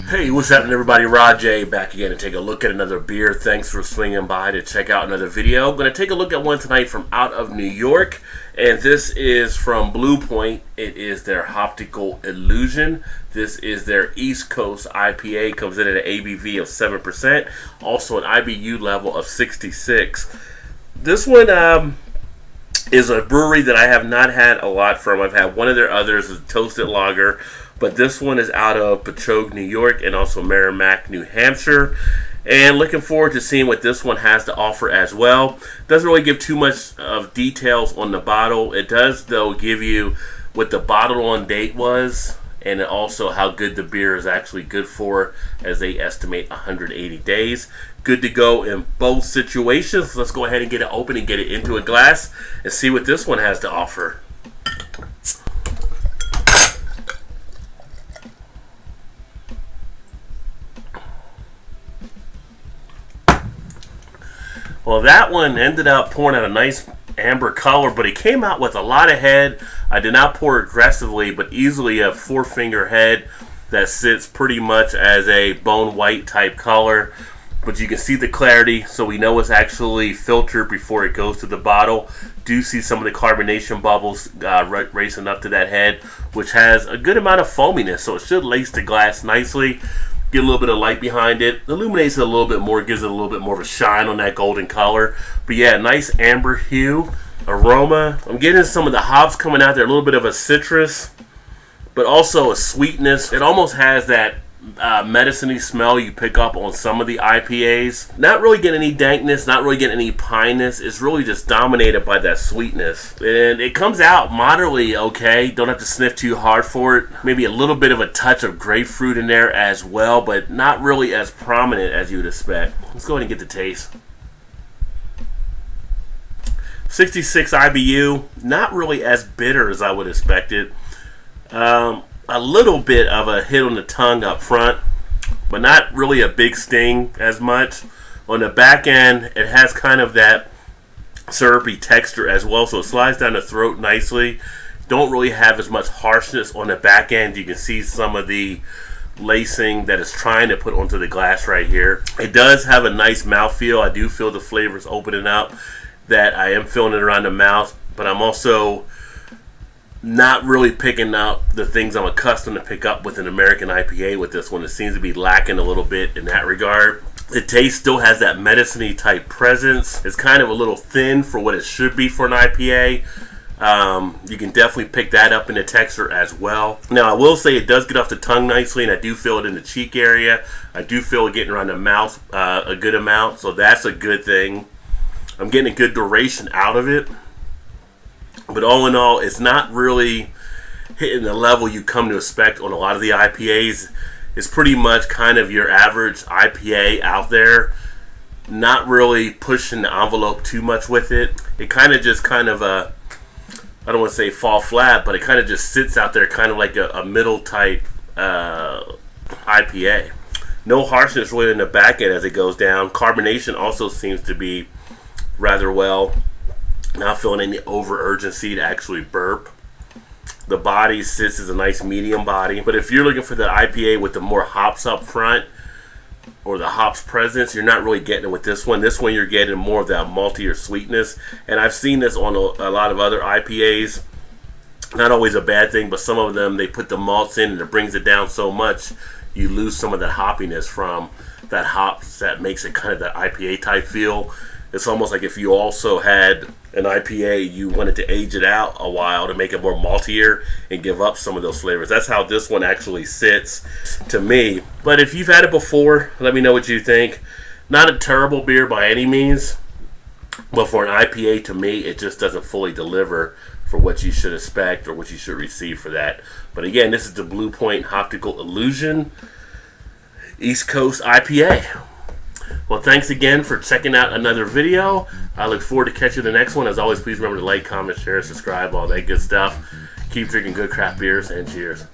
Hey, what's happening everybody? Rod J back again to take a look at another beer. Thanks for swinging by to check out another video. I'm going to take a look at one tonight from out of New York, and this is from Blue Point. It is their Hoptical Illusion. This is their East Coast IPA. Comes in at an ABV of 7%, also an IBU level of 66. This one is a brewery that I have not had a lot from. I've had one of their others, a Toasted Lager. But this one is out of Patchogue, New York, and also Merrimack, New Hampshire. And looking forward to seeing what this one has to offer as well. Doesn't really give too much of details on the bottle. It does, though, give you what the bottle on date was, and also how good the beer is actually good for, as they estimate 180 days. Good to go in both situations. Let's go ahead and get it open and get it into a glass and see what this one has to offer. Well, that one ended up pouring out a nice amber color, but it came out with a lot of head. I did not pour aggressively, but easily a 4-finger head that sits pretty much as a bone white type color. But you can see the clarity, so we know it's actually filtered before it goes to the bottle. Do see some of the carbonation bubbles racing up to that head, which has a good amount of foaminess, so it should lace the glass nicely. Get a little bit of light behind it, illuminates it a little bit more, gives it a little bit more of a shine on that golden color. But yeah, nice amber hue, aroma. I'm getting some of the hops coming out there, a little bit of a citrus, but also a sweetness. It almost has that medicine-y smell you pick up on some of the IPAs. Not really getting any dankness, not really getting any pineness. It's really just dominated by that sweetness. And it comes out moderately okay. Don't have to sniff too hard for it. Maybe a little bit of a touch of grapefruit in there as well, but not really as prominent as you would expect. Let's go ahead and get the taste. 66 IBU, not really as bitter as I would expect it. A little bit of a hit on the tongue up front, but not really a big sting as much. On the back end, it has kind of that syrupy texture as well, so it slides down the throat nicely. Don't really have as much harshness on the back end. You can see some of the lacing that it's trying to put onto the glass right here. It does have a nice mouthfeel. I do feel the flavors opening up, that I am feeling it around the mouth, but I'm also not really picking up the things I'm accustomed to pick up with an American IPA with this one. It seems to be lacking a little bit in that regard. The taste still has that medicine-y type presence. It's kind of a little thin for what it should be for an IPA. You can definitely pick that up in the texture as well. Now, I will say it does get off the tongue nicely, and I do feel it in the cheek area. I do feel it getting around the mouth a good amount, so that's a good thing. I'm getting a good duration out of it. But all in all, it's not really hitting the level you come to expect on a lot of the IPAs. It's pretty much kind of your average IPA out there. Not really pushing the envelope too much with it. It kind of I don't want to say fall flat, but it kind of just sits out there kind of like a middle type IPA. No harshness really in the back end as it goes down. Carbonation also seems to be rather well. Not feeling any over urgency to actually burp. The body sits as a nice medium body. But if you're looking for the IPA with the more hops up front, or the hops presence, you're not really getting it with this one. This one you're getting more of that maltier sweetness. And I've seen this on a lot of other IPAs. Not always a bad thing, but some of them, they put the malts in and it brings it down so much, you lose some of that hoppiness from that hops that makes it kind of that IPA type feel. It's almost like if you also had an IPA, you wanted to age it out a while to make it more maltier and give up some of those flavors. That's how this one actually sits to me. But if you've had it before, let me know what you think. Not a terrible beer by any means, but for an IPA, to me, it just doesn't fully deliver for what you should expect or what you should receive for that. But again, this is the Blue Point Hoptical Illusion East Coast IPA. Well, thanks again for checking out another video. I look forward to catching the next one. As always, please remember to like, comment, share, subscribe, all that good stuff. Keep drinking good craft beers, and cheers.